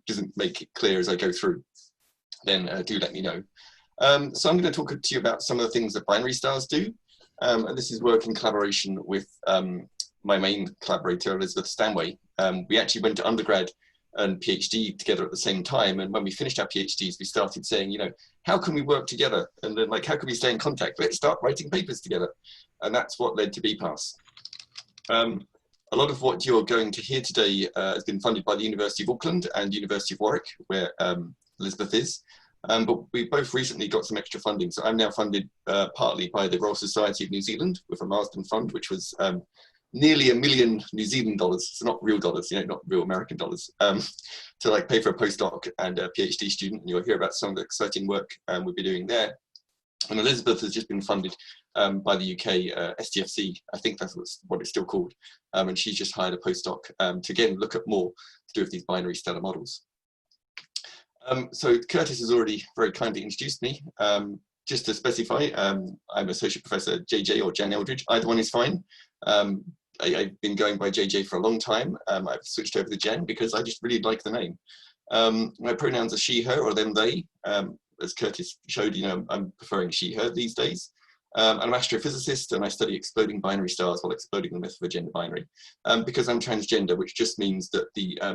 doesn't make it clear as I go through, then do let me know. So I'm going to talk to you about some of the things that binary stars do. And this is work in collaboration with my main collaborator, Elizabeth Stanway. We actually went to undergrad and PhD together at the same time. And when we finished our PhDs, we started saying, you know, how can we work together? And then like, how can we stay in contact? Let's start writing papers together. And that's what led to BPAS. A lot of what you're going to hear today has been funded by the University of Auckland and University of Warwick, where Elizabeth is. But we both recently got some extra funding. So I'm now funded partly by the Royal Society of New Zealand with a Marsden Fund, which was nearly $1 million New Zealand dollars, so not real dollars, you know, not real American dollars, to like pay for a postdoc and a PhD student. And you'll hear about some of the exciting work we'll be doing there. And Elizabeth has just been funded by the UK STFC, I think that's what it's still called. And she's just hired a postdoc to again look at more to do with these binary stellar models. So Curtis has already very kindly introduced me. Just to specify, I'm Associate Professor JJ or Jan Eldridge, either one is fine. I've been going by JJ for a long time. I've switched over to Jan because I just really like the name. My pronouns are she, her, or them, they. As Curtis showed, you know, I'm preferring she, her these days. I'm an astrophysicist and I study exploding binary stars while exploding them with a gender binary. Because I'm transgender, which just means that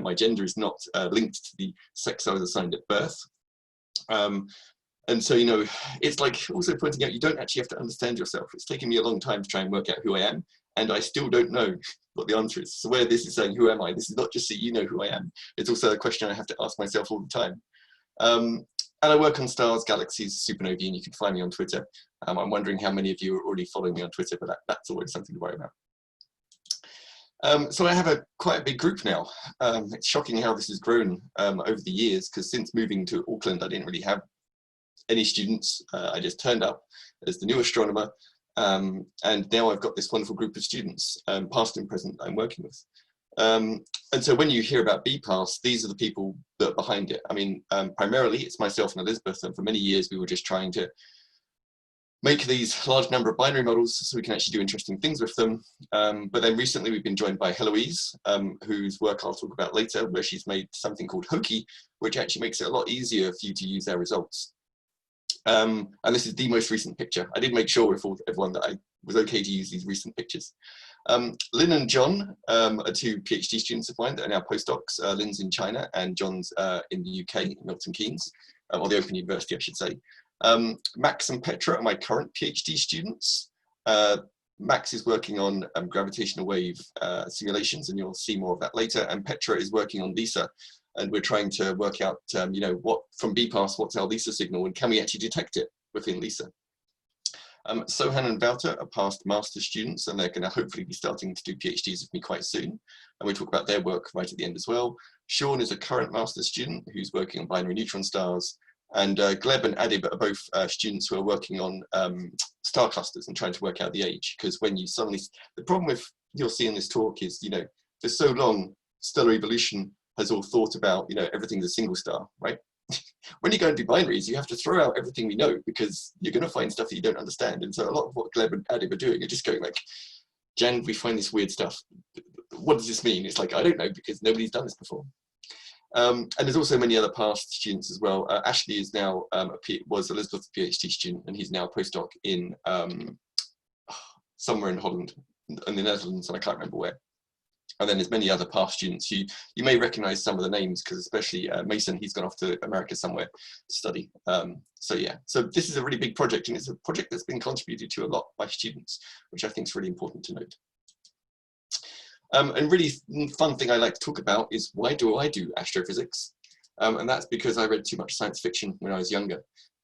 my gender is not linked to the sex I was assigned at birth. And so, you know, it's like also pointing out you don't actually have to understand yourself. It's taken me a long time to try and work out who I am, and I still don't know what the answer is. So where this is saying, who am I? This is not just so you know who I am. It's also a question I have to ask myself all the time. And I work on stars, galaxies, supernovae, and you can find me on Twitter. I'm wondering how many of you are already following me on Twitter, but that's always something to worry about. So I have quite a big group now. It's shocking how this has grown over the years, because since moving to Auckland, I didn't really have any students. I just turned up as the new astronomer, and now I've got this wonderful group of students, past and present, I'm working with. And so when you hear about BPAS, these are the people that are behind it. I mean, primarily it's myself and Elizabeth, and for many years we were just trying to make these large number of binary models so we can actually do interesting things with them. But then recently we've been joined by Heloise, whose work I'll talk about later, where she's made something called Hoki, which actually makes it a lot easier for you to use our results. And this is the most recent picture. I did make sure with everyone that I was okay to use these recent pictures. Lynn and John are two PhD students of mine that are now postdocs. Lynn's in China and John's in the UK, in Milton Keynes, or the Open University, I should say. Max and Petra are my current PhD students. Max is working on gravitational wave simulations, and you'll see more of that later. And Petra is working on LISA, and we're trying to work out, you know, what from BPAS, what's our LISA signal, and can we actually detect it within LISA? Sohan and Wouter are past master's students, and they're going to hopefully be starting to do PhDs with me quite soon. And we'll talk about their work right at the end as well. Sean is a current master's student who's working on binary neutron stars. And Gleb and Adib are both students who are working on star clusters and trying to work out the age. Because when you suddenly, the problem with you'll see in this talk is, you know, for so long, stellar evolution has all thought about, you know, everything's a single star, right? When you go and do binaries, you have to throw out everything we know because you're going to find stuff that you don't understand. And so a lot of what Gleb and Adib are doing are just going like, Jan, we find this weird stuff. What does this mean? It's like, I don't know, because nobody's done this before. And there's also many other past students as well. Ashley is now, was Elizabeth's PhD student, and he's now a postdoc in somewhere in Holland, in the Netherlands, and I can't remember where. And then there's many other past students who you may recognize some of the names, because especially Mason, he's gone off to America somewhere to study. So yeah, so this is a really big project, and it's a project that's been contributed to a lot by students, which I think is really important to note. And really fun thing I like to talk about is why do I do astrophysics? And that's because I read too much science fiction when I was younger.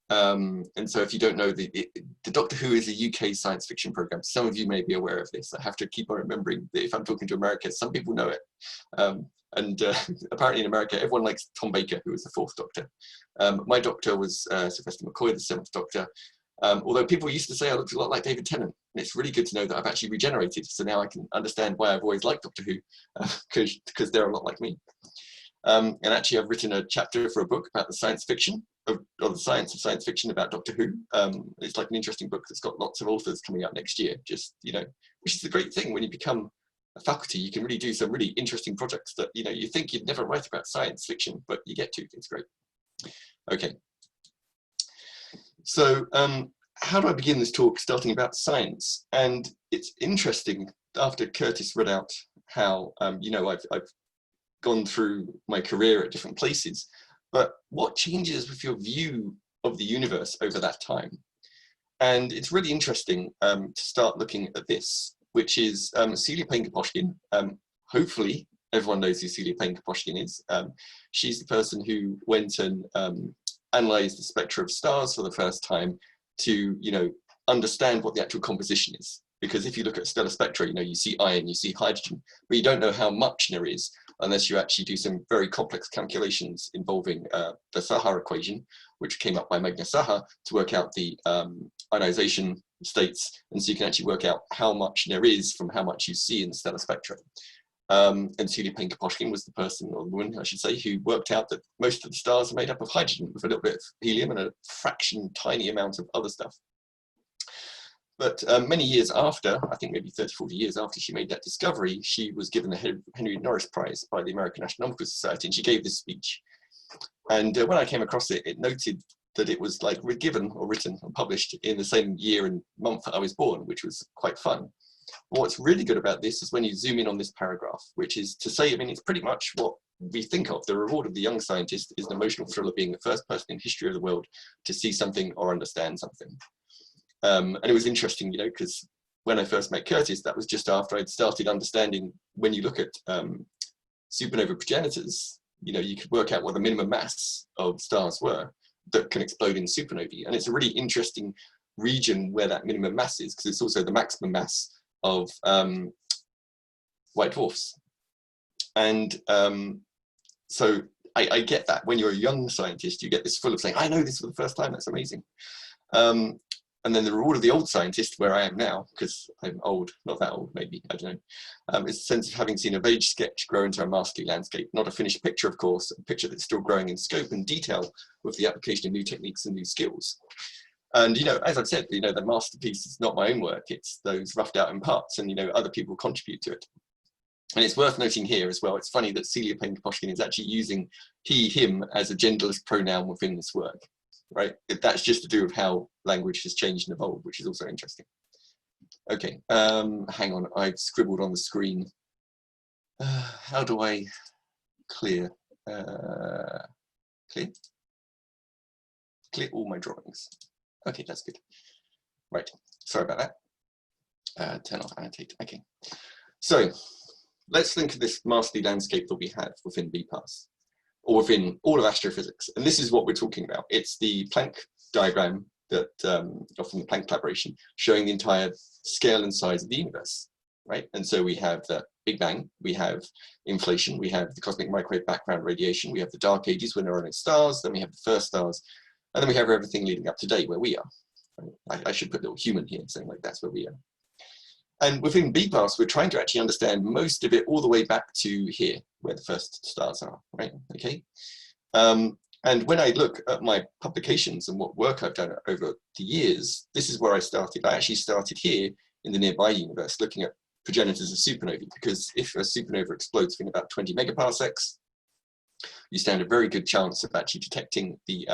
And so if you don't know, the Doctor Who is a UK science fiction program. Some of you may be aware of this. I have to keep on remembering that if I'm talking to America, some people know it. Apparently in America, everyone likes Tom Baker, who was the fourth Doctor. My Doctor was Sylvester McCoy, the seventh Doctor. Although people used to say I looked a lot like David Tennant. And it's really good to know that I've actually regenerated. So now I can understand why I've always liked Doctor Who, because they're a lot like me. And actually I've written a chapter for a book about the science fiction, or the science of science fiction about Doctor Who. It's like an interesting book that's got lots of authors coming out next year, just, you know, which is a great thing when you become faculty, you can really do some really interesting projects that, you know, you think you'd never write about science fiction, but you get to. It's great. Okay. So how do I begin this talk starting about science? And it's interesting, after Curtis read out how, you know, I've gone through my career at different places, but what changes with your view of the universe over that time? And it's really interesting to start looking at this, which is Celia Payne-Gaposchkin. Hopefully everyone knows who Celia Payne-Gaposchkin is. She's the person who went and analyzed the spectra of stars for the first time to, you know, understand what the actual composition is. Because if you look at stellar spectra, you know, you see iron, you see hydrogen, but you don't know how much there is unless you actually do some very complex calculations involving the Saha equation, which came up by Magna Saha to work out the ionization states. And so you can actually work out how much there is from how much you see in the stellar spectra. And Celia Payne-Gaposchkin was the person, or the woman, I should say, who worked out that most of the stars are made up of hydrogen with a little bit of helium and a fraction, tiny amount of other stuff. But many years after, I think maybe 30, 40 years after she made that discovery, she was given the Henry Norris Prize by the American Astronomical Society, and she gave this speech. And when I came across it, it noted that it was like given or written or published in the same year and month I was born, which was quite fun. But what's really good about this is when you zoom in on this paragraph, which is to say, I mean, it's pretty much what we think of. The reward of the young scientist is the emotional thrill of being the first person in history of the world to see something or understand something. And it was interesting, you know, because when I first met Curtis, that was just after I'd started understanding, when you look at supernova progenitors, you know, you could work out what the minimum mass of stars were that can explode in supernovae. And it's a really interesting region where that minimum mass is, because it's also the maximum mass of white dwarfs. And so I get that when you're a young scientist, you get this full of saying, I know this for the first time, that's amazing. And then the reward of the old scientist, where I am now, because I'm old, not that old, maybe, I don't know, is the sense of having seen a vague sketch grow into a masterly landscape. Not a finished picture, of course, a picture that's still growing in scope and detail with the application of new techniques and new skills. And, you know, as I've said, you know, the masterpiece is not my own work, it's those roughed out in parts, and, you know, other people contribute to it. And it's worth noting here as well, it's funny that Celia Payne-Gaposchkin is actually using he, him as a genderless pronoun within this work. Right, that's just to do with how language has changed and evolved, which is also interesting. Okay, hang on, I've scribbled on the screen. How do I clear all my drawings? Okay, that's good. Right, sorry about that. Turn off annotate. Okay, so let's think of this masterly landscape that we have within BPAS, or within all of astrophysics. And this is what we're talking about. It's the Planck diagram that, from the Planck collaboration, showing the entire scale and size of the universe, right? And so we have the Big Bang, we have inflation, we have the cosmic microwave background radiation, we have the dark ages when there are no stars, then we have the first stars, and then we have everything leading up to today where we are. I should put a little human here, saying like that's where we are. And within BPAS, we're trying to actually understand most of it all the way back to here, where the first stars are, right? Okay. And when I look at my publications and what work I've done over the years, this is where I started. I actually started here in the nearby universe, looking at progenitors of supernovae, because if a supernova explodes within about 20 megaparsecs, you stand a very good chance of actually detecting the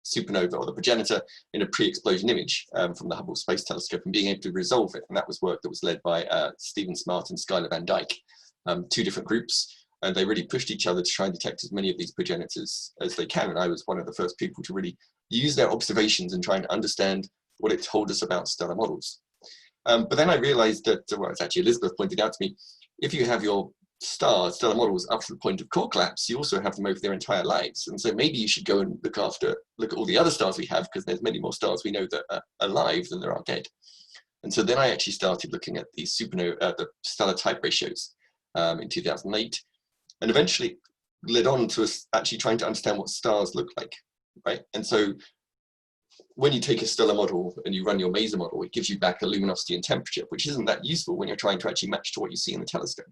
supernova or the progenitor in a pre-explosion image from the Hubble Space Telescope and being able to resolve it. And that was work that was led by Stephen Smart and Skylar Van Dyke, two different groups. And they really pushed each other to try and detect as many of these progenitors as they can. And I was one of the first people to really use their observations and trying to understand what it told us about stellar models. But then I realized that, well, it's actually Elizabeth pointed out to me, if you have your stellar models up to the point of core collapse, you also have them over their entire lives. And so maybe you should go and look at all the other stars we have, because there's many more stars we know that are alive than there are dead. And so then I actually started looking at the supernova, the stellar type ratios in 2008, and eventually led on to us actually trying to understand what stars look like, right? And so when you take a stellar model and you run your maser model, it gives you back a luminosity and temperature, which isn't that useful when you're trying to actually match to what you see in the telescope.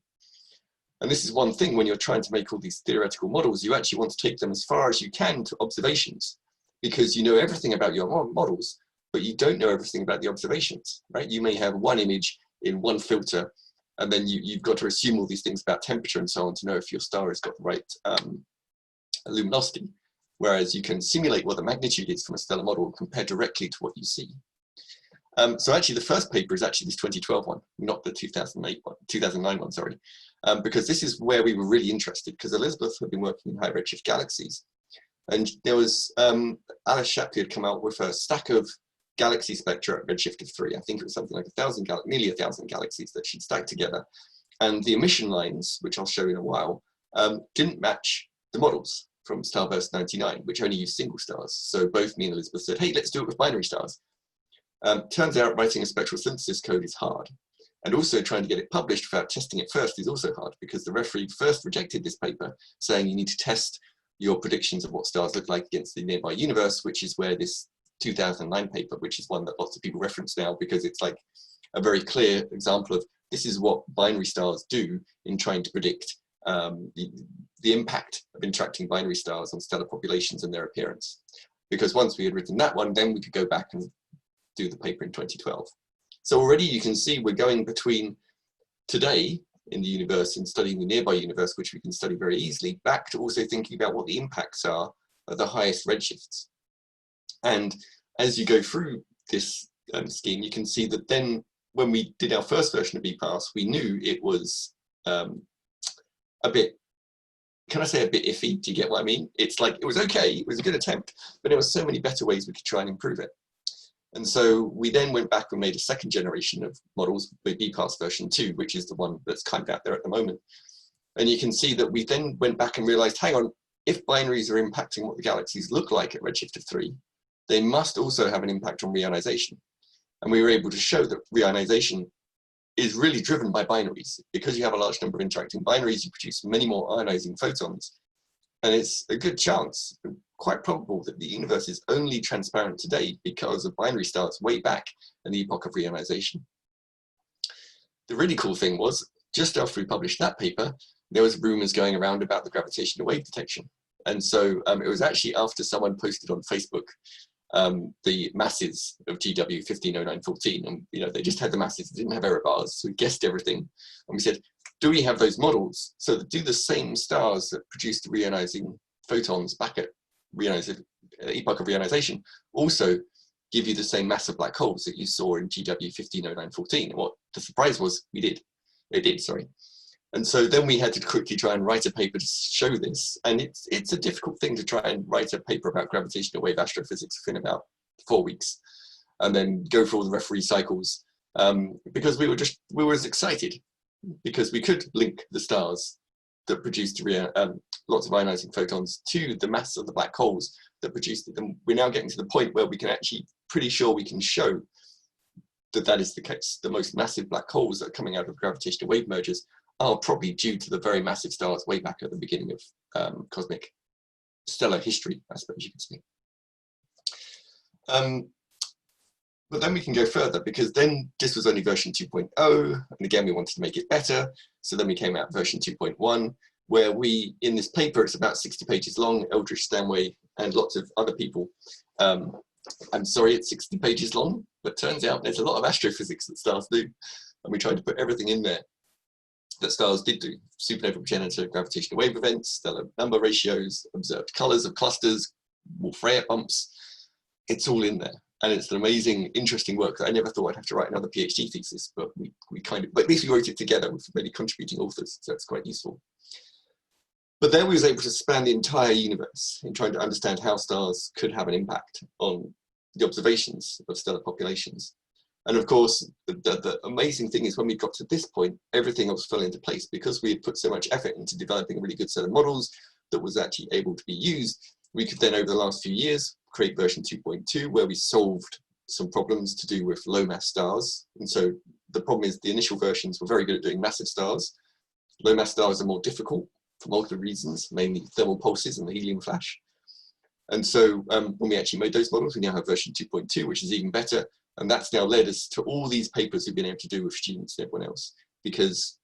And this is one thing, when you're trying to make all these theoretical models, you actually want to take them as far as you can to observations, because you know everything about your models, but you don't know everything about the observations, right? You may have one image in one filter And then you've got to assume all these things about temperature and so on to know if your star has got the right luminosity. Whereas you can simulate what the magnitude is from a stellar model and compare directly to what you see. So actually the first paper is actually this 2012 one, not the 2009 one, sorry. Because this is where we were really interested, because Elizabeth had been working in high redshift galaxies. And there was, Alice Shapley had come out with a stack of galaxy spectra at redshift of 3. I think it was something like nearly 1,000 galaxies that she'd stacked together. And the emission lines, which I'll show in a while, didn't match the models from Starburst 99, which only used single stars. So both me and Elizabeth said, hey, let's do it with binary stars. Turns out writing a spectral synthesis code is hard. And also trying to get it published without testing it first is also hard, because the referee first rejected this paper, saying you need to test your predictions of what stars look like against the nearby universe, which is where this 2009 paper, which is one that lots of people reference now, because it's like a very clear example of this is what binary stars do in trying to predict the impact of interacting binary stars on stellar populations and their appearance. Because once we had written that one, then we could go back and do the paper in 2012. So already you can see we're going between today in the universe and studying the nearby universe, which we can study very easily, back to also thinking about what the impacts are at the highest redshifts. And as you go through this scheme, you can see that then when we did our first version of BPAS, we knew it was a bit, can I say a bit iffy? Do you get what I mean? It's like, it was okay, it was a good attempt, but there were so many better ways we could try and improve it. And so we then went back and made a second generation of models, with BPAS version 2, which is the one that's kind of out there at the moment. And you can see that we then went back and realized, hang on, if binaries are impacting what the galaxies look like at redshift of 3, they must also have an impact on reionization. And we were able to show that reionization is really driven by binaries. Because you have a large number of interacting binaries, you produce many more ionizing photons. And it's a good chance, quite probable, that the universe is only transparent today because of binary stars way back in the epoch of reionization. The really cool thing was, just after we published that paper, there was rumors going around about the gravitational wave detection. And so it was actually after someone posted on Facebook the masses of GW 150914, and they just had the masses, they didn't have error bars, so we guessed everything. And we said, do we have those models so that do the same stars that produce the reionizing photons back at epoch of reionization also give you the same mass of black holes that you saw in GW 150914? And what the surprise was, it did, sorry. And so then we had to quickly try and write a paper to show this. And it's a difficult thing to try and write a paper about gravitational wave astrophysics within about 4 weeks, and then go through all the referee cycles, because we were as excited, because we could link the stars that produced lots of ionizing photons to the mass of the black holes that produced it. And we're now getting to the point where we can actually, pretty sure we can show that that is the case. The most massive black holes that are coming out of gravitational wave mergers are probably due to the very massive stars way back at the beginning of cosmic stellar history, I suppose you could say. But then we can go further, because then this was only version 2.0, and again we wanted to make it better. So then we came out version 2.1, where we, in this paper, it's about 60 pages long, Eldridge, Stanway, and lots of other people. I'm sorry it's 60 pages long, but turns out there's a lot of astrophysics that stars do, and we tried to put everything in there that stars did do: supernova progenitor, gravitational wave events, stellar number ratios, observed colors of clusters, Wolf-Rayet bumps. It's all in there. And it's an amazing, interesting work that I never thought I'd have to write another PhD thesis, but but at least we wrote it together with many contributing authors, so it's quite useful. But then we was able to span the entire universe in trying to understand how stars could have an impact on the observations of stellar populations. And of course, the amazing thing is when we got to this point, everything else fell into place, because we had put so much effort into developing a really good set of models that was actually able to be used. We could then, over the last few years, create version 2.2, where we solved some problems to do with low mass stars. And so the problem is the initial versions were very good at doing massive stars. Low mass stars are more difficult for multiple reasons, mainly thermal pulses and the helium flash. And so when we actually made those models, we now have version 2.2, which is even better. And that's now led us to all these papers we've been able to do with students and everyone else, because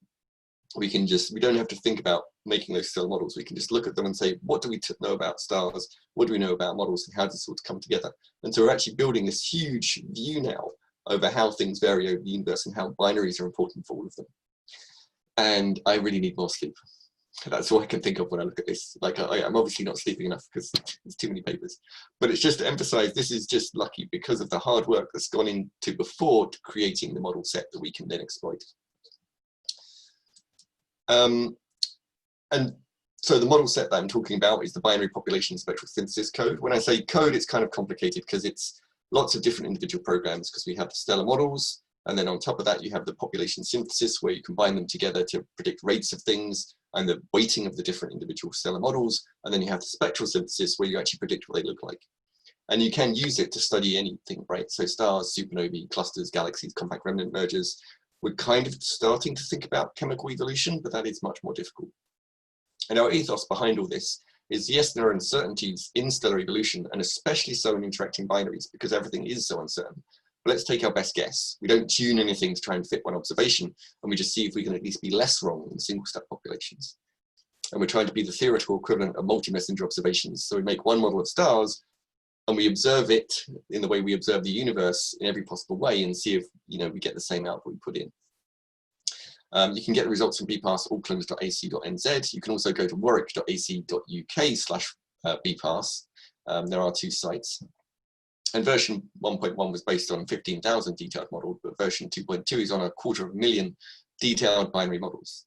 we don't have to think about making those stellar models. We can just look at them and say, what do we know about stars? What do we know about models, and how does this all come together? And so we're actually building this huge view now over how things vary over the universe and how binaries are important for all of them. and I really need more sleep. That's all I can think of when I look at this. Like, I'm obviously not sleeping enough because there's too many papers. But it's just to emphasize, this is just lucky because of the hard work that's gone into before creating the model set that we can then exploit. And so the model set that I'm talking about is the binary population spectral synthesis code. When I say code, it's kind of complicated because it's lots of different individual programs, because we have the stellar models, and then on top of that, you have the population synthesis, where you combine them together to predict rates of things and the weighting of the different individual stellar models. And then you have the spectral synthesis, where you actually predict what they look like. And you can use it to study anything, right? So stars, supernovae, clusters, galaxies, compact remnant mergers. We're kind of starting to think about chemical evolution, but that is much more difficult. And our ethos behind all this is, yes, there are uncertainties in stellar evolution, and especially so in interacting binaries, because everything is so uncertain. But let's take our best guess. We don't tune anything to try and fit one observation, and we just see if we can at least be less wrong in single star populations. And we're trying to be the theoretical equivalent of multi-messenger observations. So we make one model of stars, and we observe it in the way we observe the universe in every possible way, and see if we get the same output we put in. You can get the results from bpass.auckland.ac.nz. You can also go to warwick.ac.uk/bpass. There are 2 sites. And version 1.1 was based on 15,000 detailed models, but version 2.2 is on 250,000 detailed binary models.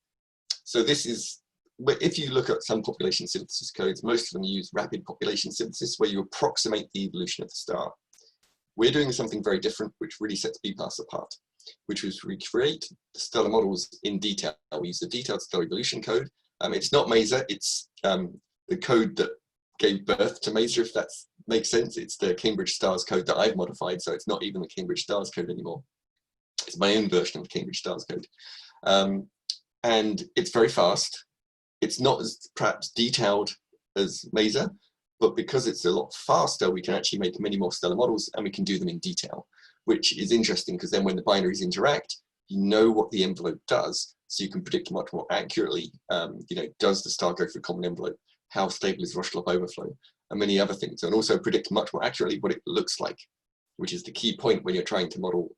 So this is, if you look at some population synthesis codes, most of them use rapid population synthesis, where you approximate the evolution of the star. We're doing something very different, which really sets BPAS apart, which was recreate the stellar models in detail. We use the detailed stellar evolution code. It's not Maser, it's the code that gave birth to Maser, if that makes sense. It's the Cambridge Stars code that I've modified, so it's not even the Cambridge Stars code anymore. It's my own version of the Cambridge Stars code. And it's very fast. It's not as perhaps detailed as Maser, but because it's a lot faster, we can actually make many more stellar models, and we can do them in detail, which is interesting because then when the binaries interact, you know what the envelope does, so you can predict much more accurately, does the star go through a common envelope? How stable is Rushloff overflow? And many other things, and also predict much more accurately what it looks like, which is the key point when you're trying to model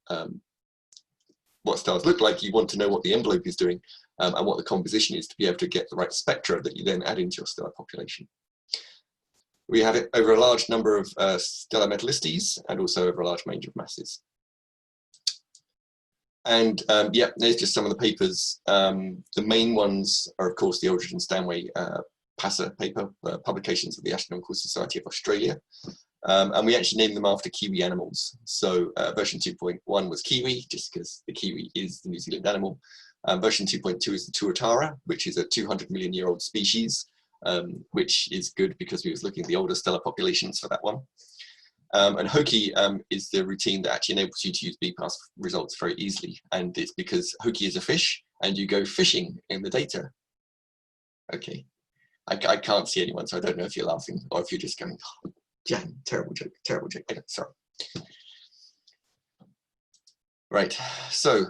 what stars look like. You want to know what the envelope is doing and what the composition is to be able to get the right spectra that you then add into your stellar population. We have it over a large number of stellar metallistes and also over a large range of masses. And yeah, there's just some of the papers. The main ones are, of course, the Eldridge and Stanway PASA paper, publications of the Astronomical Society of Australia. And we actually named them after Kiwi animals. So version 2.1 was Kiwi, just because the Kiwi is the New Zealand animal. Version 2.2 is the Tuatara, which is a 200-million-year-old species, which is good because we was looking at the older stellar populations for that one. And Hoki is the routine that actually enables you to use BPAS results very easily. And it's because Hoki is a fish, and you go fishing in the data. Okay. I can't see anyone, so I don't know if you're laughing or if you're just going, oh, Jan, terrible joke, terrible joke. Okay, sorry. Right, so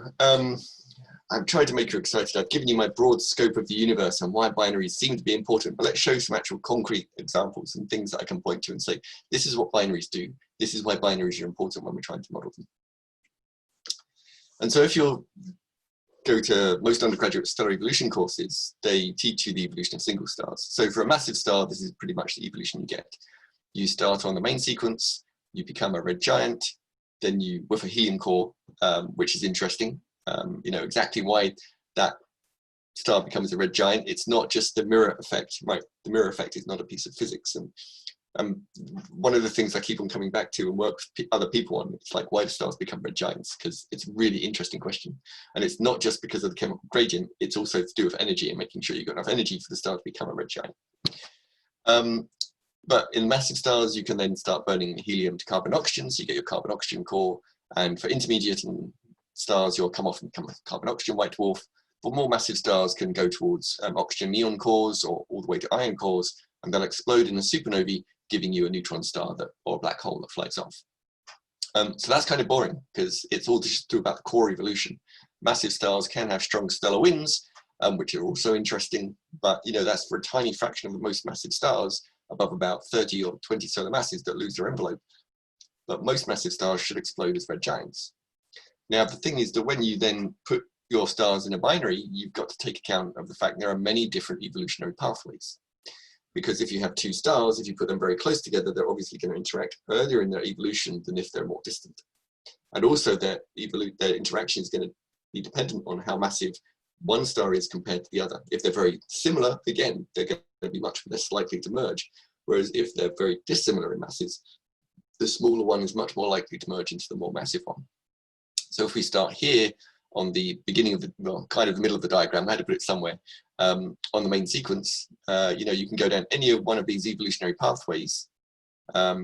I've tried to make you excited. I've given you my broad scope of the universe and why binaries seem to be important, but let's show some actual concrete examples and things that I can point to and say, this is what binaries do. This is why binaries are important when we're trying to model them. And so if you'll go to most undergraduate stellar evolution courses, they teach you the evolution of single stars. So for a massive star, this is pretty much the evolution you get. You start on the main sequence, you become a red giant, then you, with a helium core, which is interesting. You know exactly why that star becomes a red giant. It's not just the mirror effect, right? The mirror effect is not a piece of physics. And one of the things I keep on coming back to and work with other people on, it's like, why do stars become red giants? Because it's a really interesting question. And it's not just because of the chemical gradient, it's also to do with energy and making sure you've got enough energy for the star to become a red giant. But in massive stars, you can then start burning helium to carbon oxygen, so you get your carbon oxygen core. And for intermediate stars, you'll come off and become a carbon oxygen white dwarf. But more massive stars can go towards oxygen neon cores or all the way to iron cores, and they'll explode in a supernovae, giving you a neutron star or a black hole that flies off. So that's kind of boring because it's all just about the core evolution. Massive stars can have strong stellar winds, which are also interesting, but you know that's for a tiny fraction of the most massive stars, above about 30 or 20 solar masses, that lose their envelope. But most massive stars should explode as red giants. Now the thing is that when you then put your stars in a binary, you've got to take account of the fact there are many different evolutionary pathways. Because if you have two stars, if you put them very close together, they're obviously going to interact earlier in their evolution than if they're more distant. And also their interaction is going to be dependent on how massive one star is compared to the other. If they're very similar, again, they're going to be much less likely to merge. Whereas if they're very dissimilar in masses, the smaller one is much more likely to merge into the more massive one. So if we start here on the beginning of the, well, kind of the middle of the diagram, I had to put it somewhere, on the main sequence, you know, you can go down any one of these evolutionary pathways. I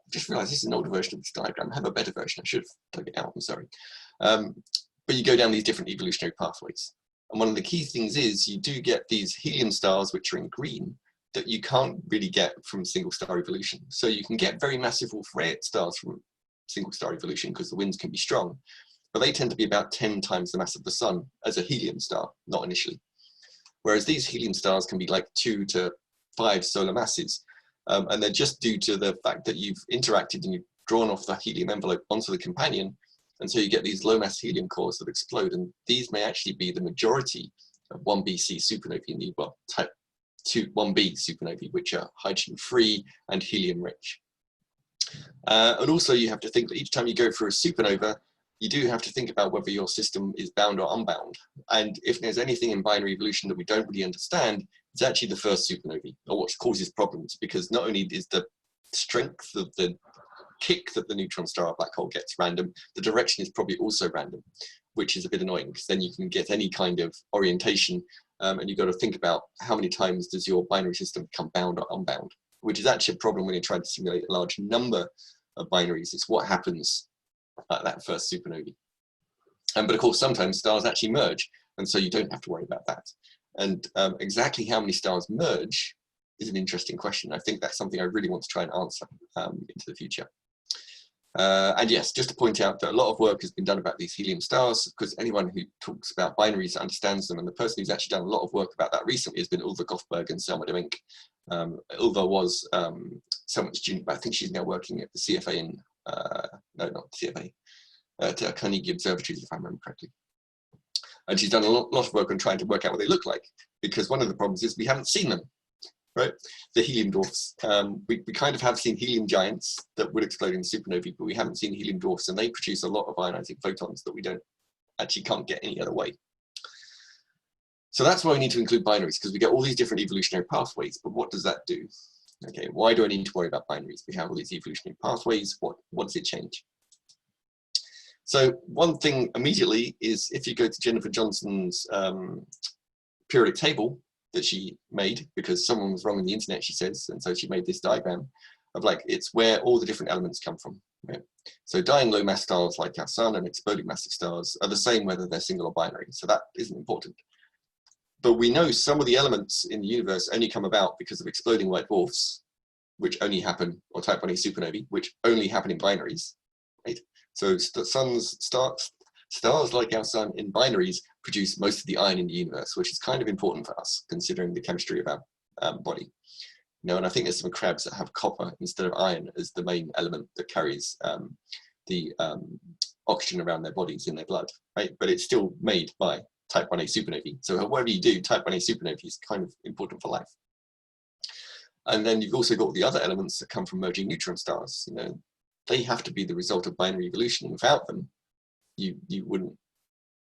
just realized this is an older version of this diagram. I have a better version. I should have dug it out, I'm sorry. But you go down these different evolutionary pathways. And one of the key things is you do get these helium stars, which are in green, that you can't really get from single star evolution. So you can get very massive Wolf-Rayet stars from single star evolution because the winds can be strong, but they tend to be about 10 times the mass of the sun as a helium star, not initially. Whereas these helium stars can be like 2 to 5 solar masses. And they're just due to the fact that you've interacted and you've drawn off the helium envelope onto the companion. And so you get these low mass helium cores that explode. And these may actually be the majority of 1bc supernovae in the, well, type 1b supernovae, which are hydrogen free and helium rich. And also you have to think that each time you go through a supernova, you do have to think about whether your system is bound or unbound. And if there's anything in binary evolution that we don't really understand, it's actually the first supernovae, or what causes problems, because not only is the strength of the kick that the neutron star or black hole gets random, the direction is probably also random, which is a bit annoying, because then you can get any kind of orientation, and you've got to think about how many times does your binary system become bound or unbound, which is actually a problem when you're trying to simulate a large number of binaries. It's what happens at that first supernovae. But of course, sometimes stars actually merge, and so you don't have to worry about that. And exactly how many stars merge is an interesting question. I think that's something I really want to try and answer into the future. And yes, just to point out that a lot of work has been done about these helium stars, because anyone who talks about binaries understands them, and the person who's actually done a lot of work about that recently has been Ulva Goffberg and Selma de Mink. Ulva was Selma's student, but I think she's now working at the CFA in, no, not CFA, at Carnegie Observatories, if I remember correctly. And she's done a lot of work on trying to work out what they look like, because one of the problems is we haven't seen them, right? The helium dwarfs. We kind of have seen helium giants that would explode in supernovae, but we haven't seen helium dwarfs, and they produce a lot of ionizing photons that we can't get any other way. So that's why we need to include binaries, because we get all these different evolutionary pathways, but what does that do? Okay, why do I need to worry about binaries? We have all these evolutionary pathways, what does it change? So one thing immediately is if you go to Jennifer Johnson's periodic table that she made, because someone was wrong on the internet, she says, and so she made this diagram of like, it's where all the different elements come from. Right? So dying low mass stars like our sun and exploding massive stars are the same whether they're single or binary, so that isn't important. But we know some of the elements in the universe only come about because of exploding white dwarfs, which only happen, or type 1a supernovae, which only happen in binaries, right? So stars like our sun in binaries produce most of the iron in the universe, which is kind of important for us, considering the chemistry of our body. You know, and I think there's some crabs that have copper instead of iron as the main element that carries the oxygen around their bodies in their blood, right? But it's still made by type 1a supernovae. So whatever you do, type 1a supernovae is kind of important for life. And then you've also got the other elements that come from merging neutron stars. You know, they have to be the result of binary evolution. Without them, you wouldn't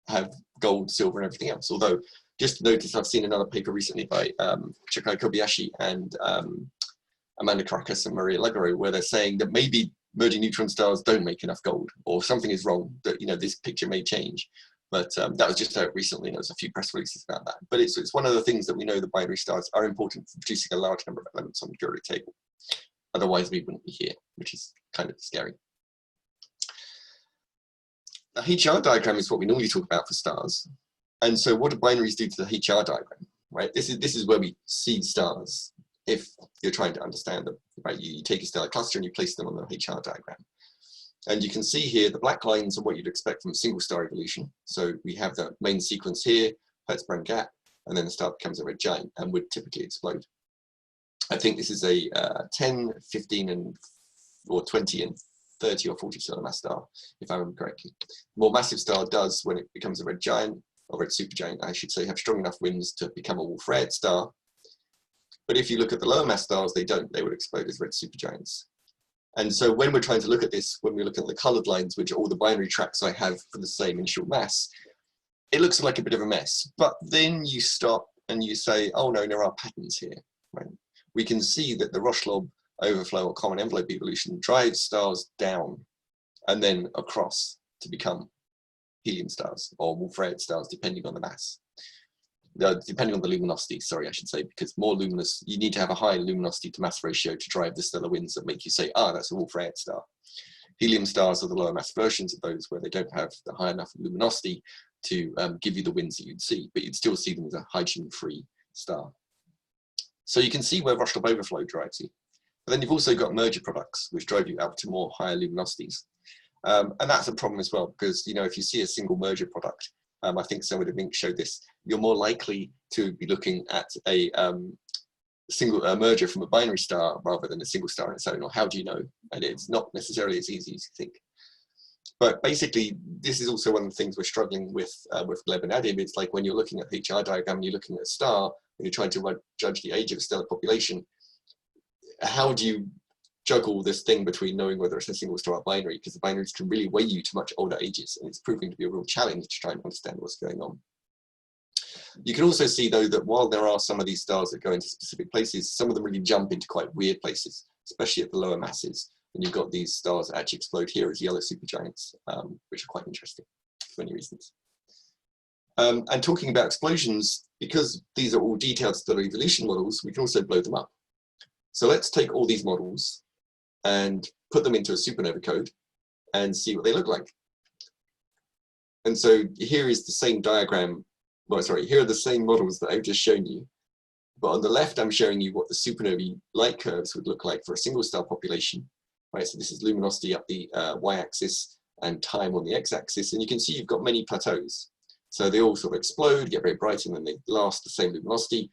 have gold, silver, and everything else. Although, just notice, I've seen another paper recently by Chukai Kobayashi and Amanda Caracas and Maria Legaro, where they're saying that maybe merging neutron stars don't make enough gold, or something is wrong, that, you know, this picture may change. But that was just out recently, and there was a few press releases about that. But it's one of the things that we know that binary stars are important for producing a large number of elements on the periodic table. Otherwise, we wouldn't be here, which is kind of scary. The HR diagram is what we normally talk about for stars. And so what do binaries do to the HR diagram, right? This is where we see stars if you're trying to understand them, right? You take a stellar cluster and you place them on the HR diagram. And you can see here, the black lines are what you'd expect from single star evolution. So we have the main sequence here, Hertzsprung gap, and then the star becomes a red giant and would typically explode. I think this is a 10, 15, or 20 and 30 or 40 solar mass star, if I remember correctly. The more massive star does when it becomes a red giant, or red supergiant, I should say, have strong enough winds to become a Wolf-Rayet star. But if you look at the lower mass stars, they don't. They would explode as red supergiants. And so when we're trying to look at this, when we look at the colored lines, which are all the binary tracks I have for the same initial mass, it looks like a bit of a mess. But then you stop and you say, oh no, there are patterns here. Right? We can see that the Roche-Lob overflow or common envelope evolution drives stars down and then across to become helium stars or Wolf-Rayet stars, depending on the mass. Depending on the luminosity, sorry, I should say, because more luminous, you need to have a high luminosity to mass ratio to drive the stellar winds that make you say, ah, that's a Wolf-Rayet star. Helium stars are the lower mass versions of those where they don't have the high enough luminosity to give you the winds that you'd see, but you'd still see them as a hydrogen-free star. So you can see where Roche-Lob overflow drives you. But then you've also got merger products, which drive you up to more higher luminosities. And that's a problem as well, because if you see a single merger product, I think some of the links showed this, you're more likely to be looking at a single merger from a binary star rather than a single star on its own, or how do you know? And it's not necessarily as easy as you think. But basically, this is also one of the things we're struggling with Gleb and Adim. It's like when you're looking at the HR diagram and you're looking at a star, and you're trying to judge the age of a stellar population, how do you juggle this thing between knowing whether it's a single star or binary, because the binaries can really weigh you to much older ages, and it's proving to be a real challenge to try and understand what's going on. You can also see, though, that while there are some of these stars that go into specific places, some of them really jump into quite weird places, especially at the lower masses. And you've got these stars that actually explode here as yellow supergiants, which are quite interesting for many reasons. And talking about explosions, because these are all detailed stellar evolution models, we can also blow them up. So let's take all these models and put them into a supernova code and see what they look like. And so here is the same diagram. Well, sorry, here are the same models that I've just shown you. But on the left, I'm showing you what the supernovae light curves would look like for a single star population. Right, so this is luminosity up the y-axis and time on the x-axis. And you can see you've got many plateaus. So they all sort of explode, get very bright, and then they last the same luminosity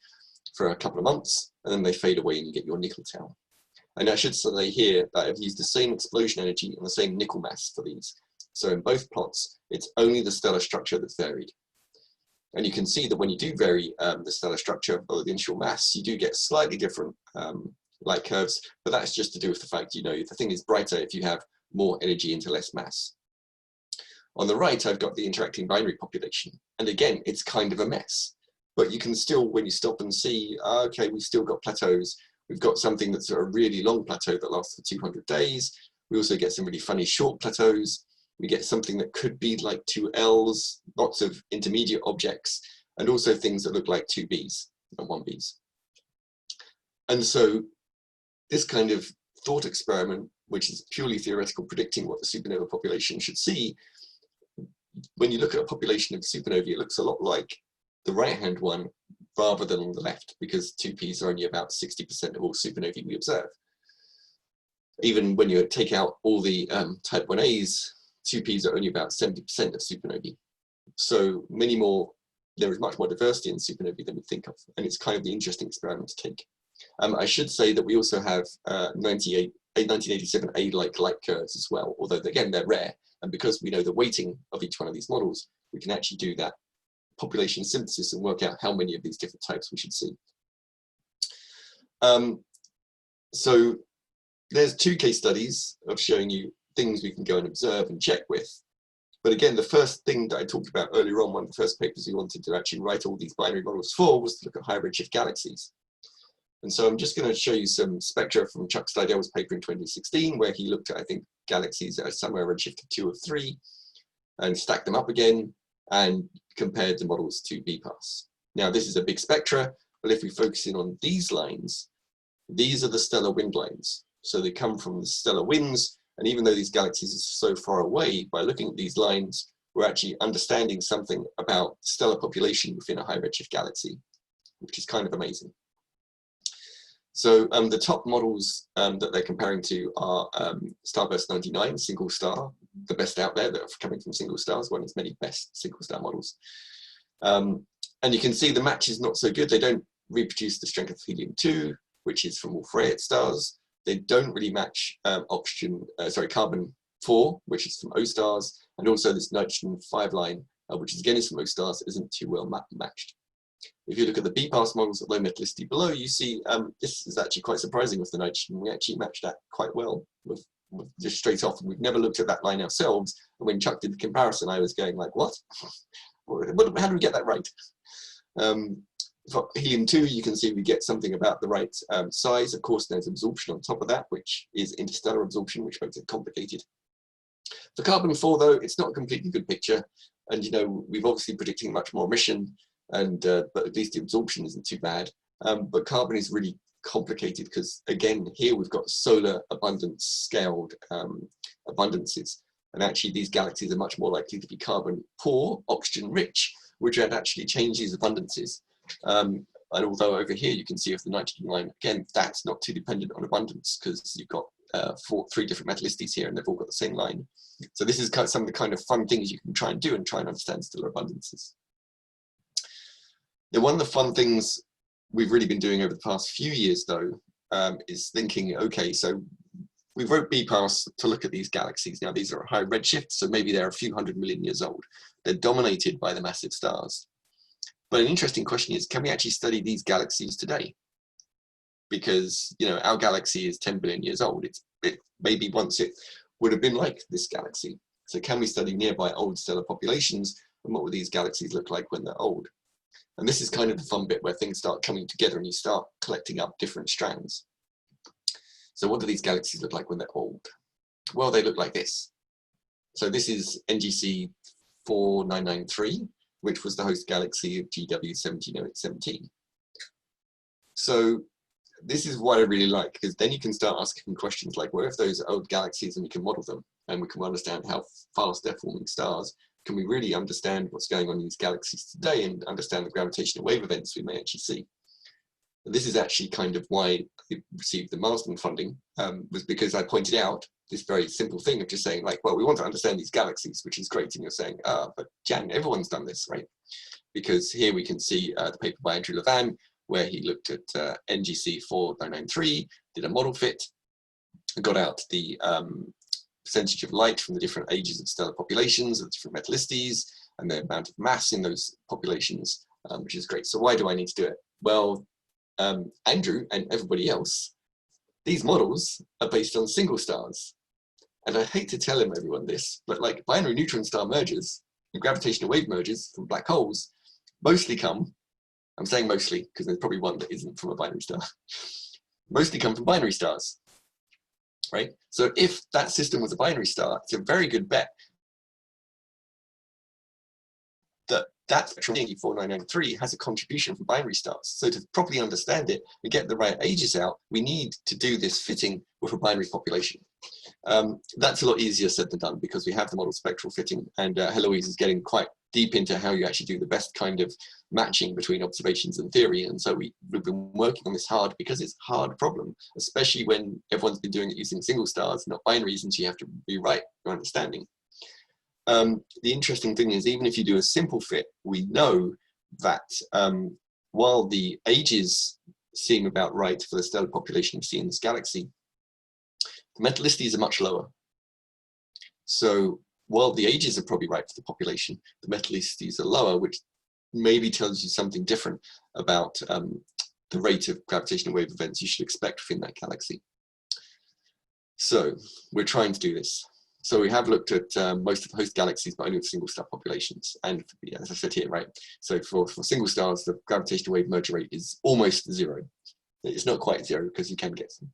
for a couple of months, and then they fade away and you get your nickel tail. And I should say here that I've used the same explosion energy and the same nickel mass for these. So in both plots, it's only the stellar structure that's varied. And you can see that when you do vary the stellar structure or the initial mass, you do get slightly different light curves, but that's just to do with the fact, the thing is brighter if you have more energy into less mass. On the right, I've got the interacting binary population. And again, it's kind of a mess. But you can still, when you stop and see, okay, we've still got plateaus. We've got something that's a really long plateau that lasts for 200 days. We also get some really funny short plateaus. We get something that could be like 2 Ls, lots of intermediate objects, and also things that look like 2 Bs and 1 Bs. And so this kind of thought experiment, which is purely theoretical, predicting what the supernova population should see, when you look at a population of supernovae, it looks a lot like the right-hand one rather than on the left, because 2Ps are only about 60% of all supernovae we observe. Even when you take out all the type 1As, 2Ps are only about 70% of supernovae. So there is much more diversity in supernovae than we think of, and it's kind of the interesting experiment to take. I should say that we also have 1987A-like light curves as well, although again, they're rare. And because we know the weighting of each one of these models, we can actually do that population synthesis and work out how many of these different types we should see. So there's 2 case studies of showing you things we can go and observe and check with. But again, the first thing that I talked about earlier on, one of the first papers we wanted to actually write all these binary models for, was to look at high redshift galaxies. And so I'm just going to show you some spectra from Chuck Slidell's paper in 2016, where he looked at, I think, galaxies at somewhere redshift of 2 or 3, and stacked them up again and compared the models to BPAS. Now, this is a big spectra, but if we focus in on these lines, these are the stellar wind lines. So they come from the stellar winds, and even though these galaxies are so far away, by looking at these lines, we're actually understanding something about the stellar population within a high redshift galaxy, which is kind of amazing. So the top models that they're comparing to are Starburst 99, single star, the best out there that are coming from single stars, one of many best single star models. And you can see the match is not so good. They don't reproduce the strength of helium-2, which is from Wolf-Rayet stars. They don't really match carbon-4, which is from O stars, and also this nitrogen 5 line which is again is for most stars, isn't too well matched. If you look at the B-pass models at low metallicity below, you see this is actually quite surprising with the nitrogen. We actually match that quite well with just straight off. We've never looked at that line ourselves, and when Chuck did the comparison, I was going like, what? How do we get that right? For helium-2, you can see we get something about the right size. Of course, there's absorption on top of that, which is interstellar absorption, which makes it complicated. For carbon-4, though, it's not a completely good picture. And, you know, we've obviously predicting much more emission, and but at least the absorption isn't too bad. But carbon is really complicated because, again, here we've got solar abundance scaled abundances. And actually, these galaxies are much more likely to be carbon poor, oxygen rich, which would actually change these abundances. And although over here you can see if the nitrogen line, again, that's not too dependent on abundance because you've got 3 different metallicities here and they've all got the same line. So this is some of the kind of fun things you can try and do and try and understand stellar abundances. Now, one of the fun things we've really been doing over the past few years, though, is thinking, okay, so we wrote BPAS to look at these galaxies. Now, these are high redshift, so maybe they're a few 100 million years old. They're dominated by the massive stars. But an interesting question is, can we actually study these galaxies today? Because, you know, our galaxy is 10 billion years old. It maybe once it would have been like this galaxy. So can we study nearby old stellar populations, and what would these galaxies look like when they're old? And this is kind of the fun bit where things start coming together and you start collecting up different strands. So what do these galaxies look like when they're old? Well, they look like this. So this is NGC 4993, which was the host galaxy of GW 170817. So this is what I really like, because then you can start asking questions like, what if those are old galaxies and we can model them and we can understand how fast they're forming stars? Can we really understand what's going on in these galaxies today and understand the gravitational wave events we may actually see? And this is actually kind of why I received the Marsden funding, was because I pointed out this very simple thing of just saying like, well, we want to understand these galaxies, which is great. And you're saying, but Jan, everyone's done this, right? Because here we can see the paper by Andrew Levan, where he looked at NGC 4993, did a model fit, got out the percentage of light from the different ages of stellar populations, of different metallicities, and the amount of mass in those populations, which is great. So why do I need to do it? Well, Andrew and everybody else, these models are based on single stars. And I hate to tell everyone this, but like binary neutron star mergers and gravitational wave mergers from black holes mostly come, I'm saying mostly because there's probably one that isn't from a binary star, mostly come from binary stars, right? So if that system was a binary star, it's a very good bet that spectrum 4993 has a contribution from binary stars. So to properly understand it and get the right ages out, we need to do this fitting with a binary population. That's a lot easier said than done because we have the model spectral fitting, and Heloise is getting quite deep into how you actually do the best kind of matching between observations and theory. And so we've been working on this hard because it's a hard problem, especially when everyone's been doing it using single stars, not binaries, and so you have to rewrite your understanding. The interesting thing is, even if you do a simple fit, we know that while the ages seem about right for the stellar population we see in this galaxy, the metallicities are much lower. So while the ages are probably right for the population, the metallicities are lower, which maybe tells you something different about the rate of gravitational wave events you should expect within that galaxy. So we're trying to do this. So we have looked at most of the host galaxies, but only with single star populations. And yeah, as I said here, right, so for single stars, the gravitational wave merger rate is almost 0. It's not quite 0 because you can get some.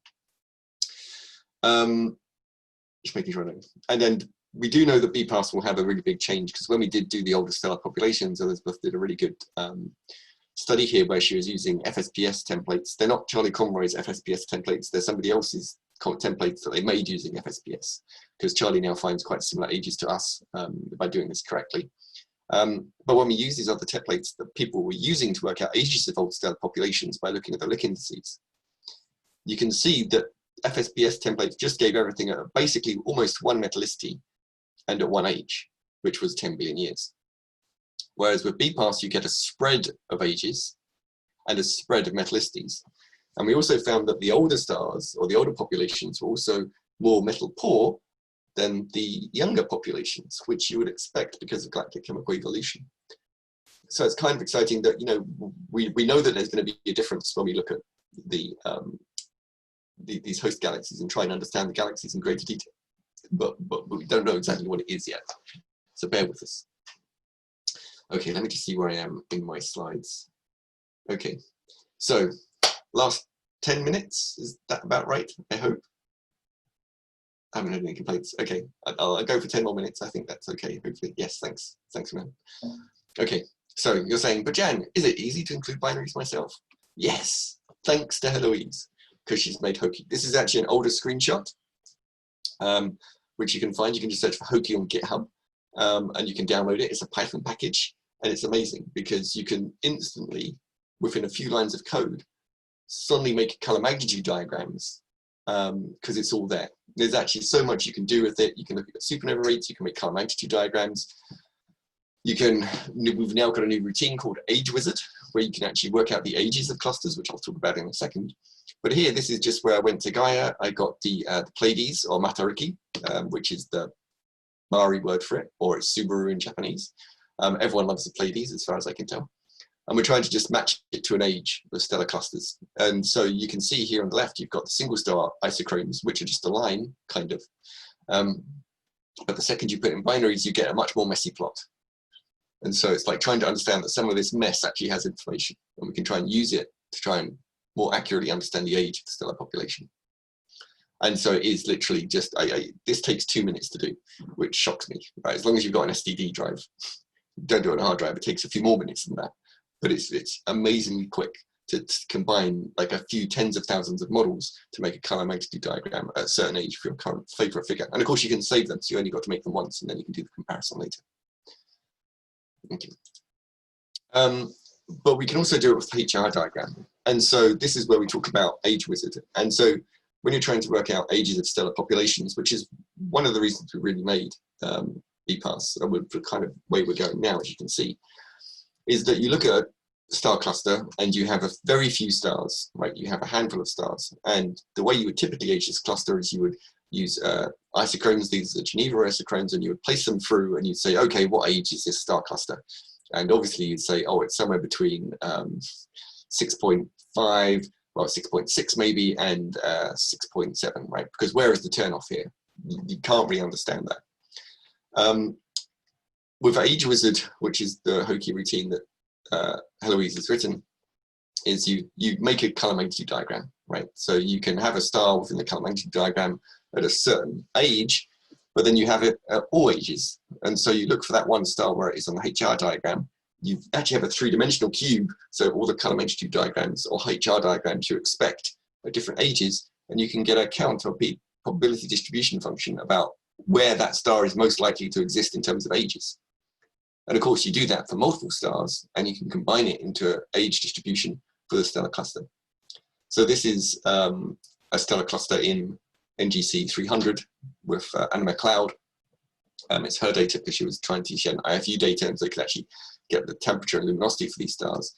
Just making sure I know. And then we do know that BPAS will have a really big change, because when we did do the older stellar populations, Elizabeth did a really good study here where she was using FSPS templates. They're not Charlie Conroy's FSPS templates, they're somebody else's templates that they made using FSPS, because Charlie now finds quite similar ages to us by doing this correctly. But when we use these other templates that people were using to work out ages of old stellar populations by looking at the Lick indices, you can see that FSPS templates just gave everything at basically almost 1 metallicity and at 1 age, which was 10 billion years. Whereas with BPAS, you get a spread of ages and a spread of metallicities. And we also found that the older stars, or the older populations, were also more metal poor, than the younger populations, which you would expect because of galactic chemical evolution. So it's kind of exciting that, you know, we know that there's going to be a difference when we look at these host galaxies and try and understand the galaxies in greater detail, but we don't know exactly what it is yet. So bear with us. Okay, let me just see where I am in my slides. Okay, so last 10 minutes, is that about right? I hope. I haven't had any complaints. Okay, I'll go for 10 more minutes. I think that's okay, hopefully. Yes, thanks. Thanks, man. Okay, so you're saying, but Jan, is it easy to include binaries myself? Yes, thanks to Heloise, because she's made Hoki. This is actually an older screenshot, which you can find. You can just search for Hoki on GitHub, and you can download it. It's a Python package, and it's amazing because you can instantly, within a few lines of code, suddenly make color magnitude diagrams because it's all there. There's actually so much you can do with it. You can look at supernova rates, you can make color magnitude diagrams. You can, we've now got a new routine called Age Wizard, where you can actually work out the ages of clusters, which I'll talk about in a second. But here, this is just where I went to Gaia. I got the Pleiades, or Matariki, which is the Maori word for it, or it's Subaru in Japanese. Everyone loves the Pleiades, as far as I can tell. And we're trying to just match it to an age of stellar clusters. And so you can see here on the left, you've got the single star isochrones, which are just a line, kind of. But the second you put in binaries, you get a much more messy plot. And so it's like trying to understand that some of this mess actually has information, and we can try and use it to try and more accurately understand the age of the stellar population. And so it is literally just, this takes 2 minutes to do, which shocks me, right? As long as you've got an SSD drive, don't do it on a hard drive, it takes a few more minutes than that. But it's amazingly quick to combine like a few tens of thousands of models to make a color magnitude diagram at a certain age for your current favorite figure. And of course you can save them, so you only got to make them once and then you can do the comparison later. Okay. But we can also do it with HR diagram. And so this is where we talk about Age Wizard. And so when you're trying to work out ages of stellar populations, which is one of the reasons we really made EPAS, the kind of way we're going now, as you can see, is that you look at a star cluster and you have a very few stars, right? You have a handful of stars. And the way you would typically age this cluster is you would use isochrones, these are Geneva isochrones, and you would place them through and you'd say, okay, what age is this star cluster? And obviously you'd say, oh, it's somewhere between 6.5, well, 6.6 maybe, and 6.7, right? Because where is the turnoff here? You can't really understand that. With Age Wizard, which is the Hoki routine that Heloise has written, is you make a color magnitude diagram, right? So you can have a star within the color magnitude diagram at a certain age, but then you have it at all ages. And so you look for that one star where it is on the HR diagram. You actually have a three-dimensional cube, so all the color magnitude diagrams or HR diagrams you expect at different ages, and you can get a count or probability distribution function about where that star is most likely to exist in terms of ages. And of course, you do that for multiple stars, and you can combine it into an age distribution for the stellar cluster. So this is a stellar cluster in NGC 300 with Anna McLeod. It's her data because she was trying to share IFU data, and so you could actually get the temperature and luminosity for these stars.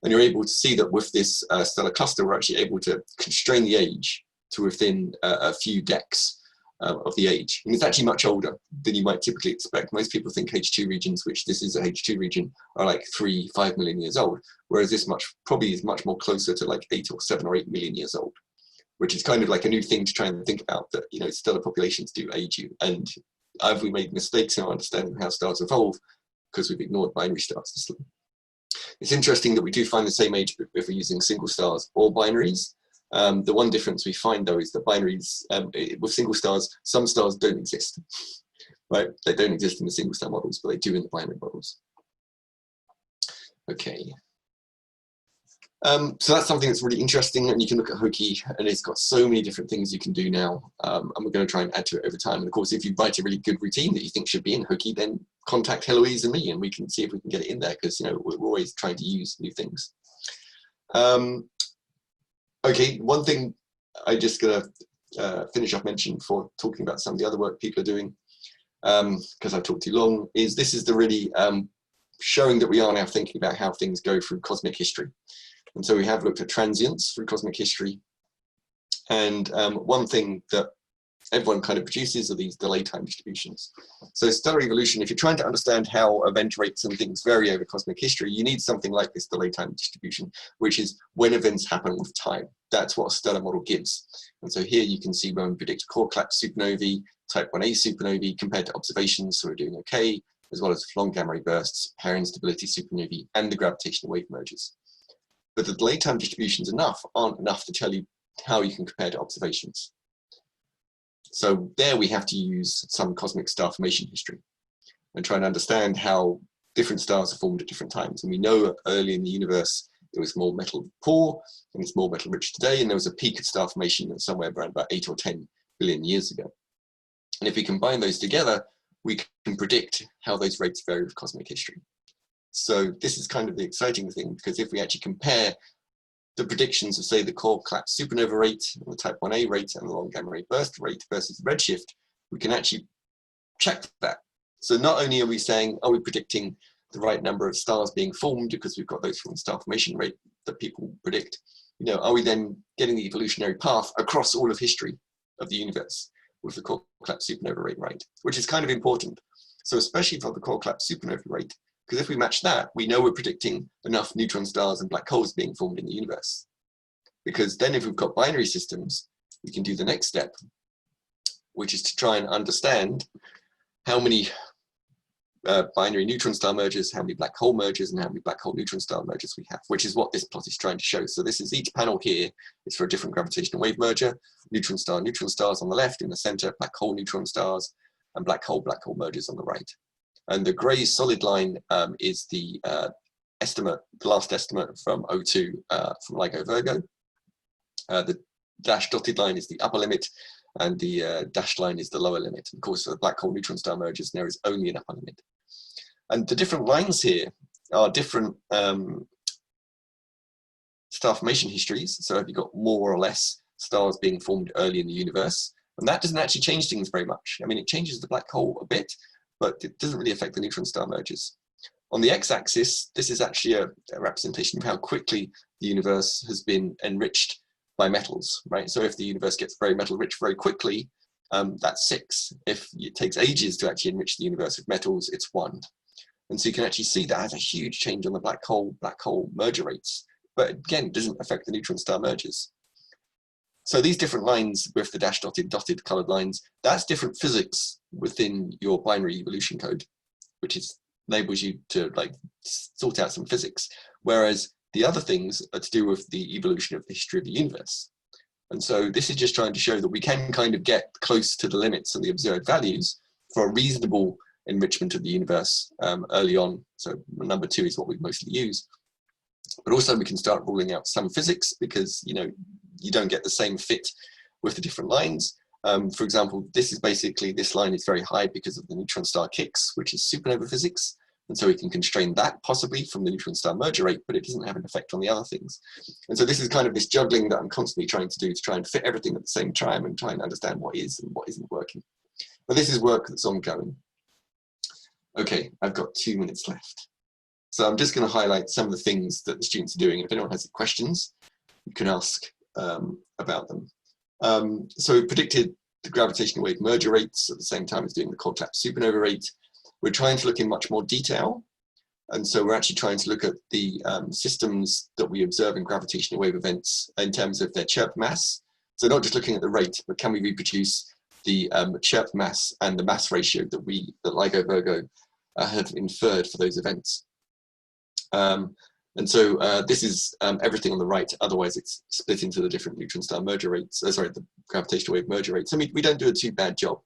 And you're able to see that with this stellar cluster, we're actually able to constrain the age to within a few decks of the age. And it's actually much older than you might typically expect. Most people think H2 regions, which this is a H2 region, are like 3-5 million years old, whereas this probably is much more closer to like 8 or 7 or 8 million years old, which is kind of like a new thing to try and think about, that, you know, stellar populations do age you. And have we made mistakes in our understanding of how stars evolve because we've ignored binary stars? It's interesting that we do find the same age if we're using single stars or binaries. The one difference we find, though, is that binaries, with single stars, some stars don't exist, right? They don't exist in the single star models, but they do in the binary models. Okay. So that's something that's really interesting, and you can look at Hoki, and it's got so many different things you can do now, and we're going to try and add to it over time. And of course, if you write a really good routine that you think should be in Hoki, then contact Heloise and me, and we can see if we can get it in there, because, you know, we're always trying to use new things. Okay, one thing I just going to finish off mention before talking about some of the other work people are doing, because I've talked too long, is this is the really showing that we are now thinking about how things go through cosmic history. And so we have looked at transients through cosmic history. And one thing that everyone kind of produces are these delay time distributions. So stellar evolution, if you're trying to understand how event rates and things vary over cosmic history, you need something like this delay time distribution, which is when events happen with time. That's what a stellar model gives. And so here you can see when we predict core collapse supernovae, type 1a supernovae compared to observations, so we're doing okay, as well as long gamma ray bursts, pair instability supernovae, and the gravitational wave mergers. But the delay time distributions aren't enough to tell you how you can compare to observations. So there we have to use some cosmic star formation history and try and understand how different stars are formed at different times. And we know early in the universe it was more metal poor and it's more metal rich today, and there was a peak of star formation somewhere around about 8 or 10 billion years ago. And if we combine those together, we can predict how those rates vary with cosmic history. So this is kind of the exciting thing, because if we actually compare the predictions of, say, the core collapse supernova rate, and the type 1a rate, and the long gamma ray burst rate versus redshift, we can actually check that. So not only are we saying, are we predicting the right number of stars being formed because we've got those from the star formation rate that people predict, are we then getting the evolutionary path across all of history of the universe with the core collapse supernova rate, right? Which is kind of important. So especially for the core collapse supernova rate, because if we match that, we know we're predicting enough neutron stars and black holes being formed in the universe. Because then if we've got binary systems, we can do the next step, which is to try and understand how many binary neutron star mergers, how many black hole mergers, and how many black hole neutron star mergers we have, which is what this plot is trying to show. So this is each panel here is for a different gravitational wave merger, neutron stars on the left, in the center, black hole neutron stars, and black hole mergers on the right. And the gray solid line is the estimate, the last estimate from O2 from LIGO Virgo. The dashed dotted line is the upper limit, and the dashed line is the lower limit. Of course, for the black hole neutron star mergers, there is only an upper limit. And the different lines here are different star formation histories. So have you got more or less stars being formed early in the universe? And that doesn't actually change things very much. I mean, it changes the black hole a bit, but it doesn't really affect the neutron star mergers. On the x-axis, this is actually a representation of how quickly the universe has been enriched by metals, right? So if the universe gets very metal rich very quickly, that's 6. If it takes ages to actually enrich the universe with metals, it's 1. And so you can actually see that has a huge change on the black hole merger rates. But again, it doesn't affect the neutron star mergers. So these different lines with the dashed dotted colored lines, that's different physics within your binary evolution code, which enables you to like sort out some physics. Whereas the other things are to do with the evolution of the history of the universe. And so this is just trying to show that we can kind of get close to the limits and the observed values for a reasonable enrichment of the universe early on. So number 2 is what we mostly use. But also we can start ruling out some physics, because you don't get the same fit with the different lines. For example, this line is very high because of the neutron star kicks, which is supernova physics. And so we can constrain that possibly from the neutron star merger rate, but it doesn't have an effect on the other things. And so this is kind of this juggling that I'm constantly trying to do to try and fit everything at the same time and try and understand what is and what isn't working. But this is work that's ongoing. Okay, I've got 2 minutes left. So I'm just going to highlight some of the things that the students are doing. If anyone has any questions, you can ask about them. So we predicted the gravitational wave merger rates at the same time as doing the core collapse supernova rate. We're trying to look in much more detail. And so we're actually trying to look at the systems that we observe in gravitational wave events in terms of their chirp mass. So not just looking at the rate, but can we reproduce the chirp mass and the mass ratio that LIGO Virgo have inferred for those events. And so this is everything on the right. Otherwise, it's split into the different neutron star merger rates. The gravitational wave merger rates. I mean, we don't do a too bad job.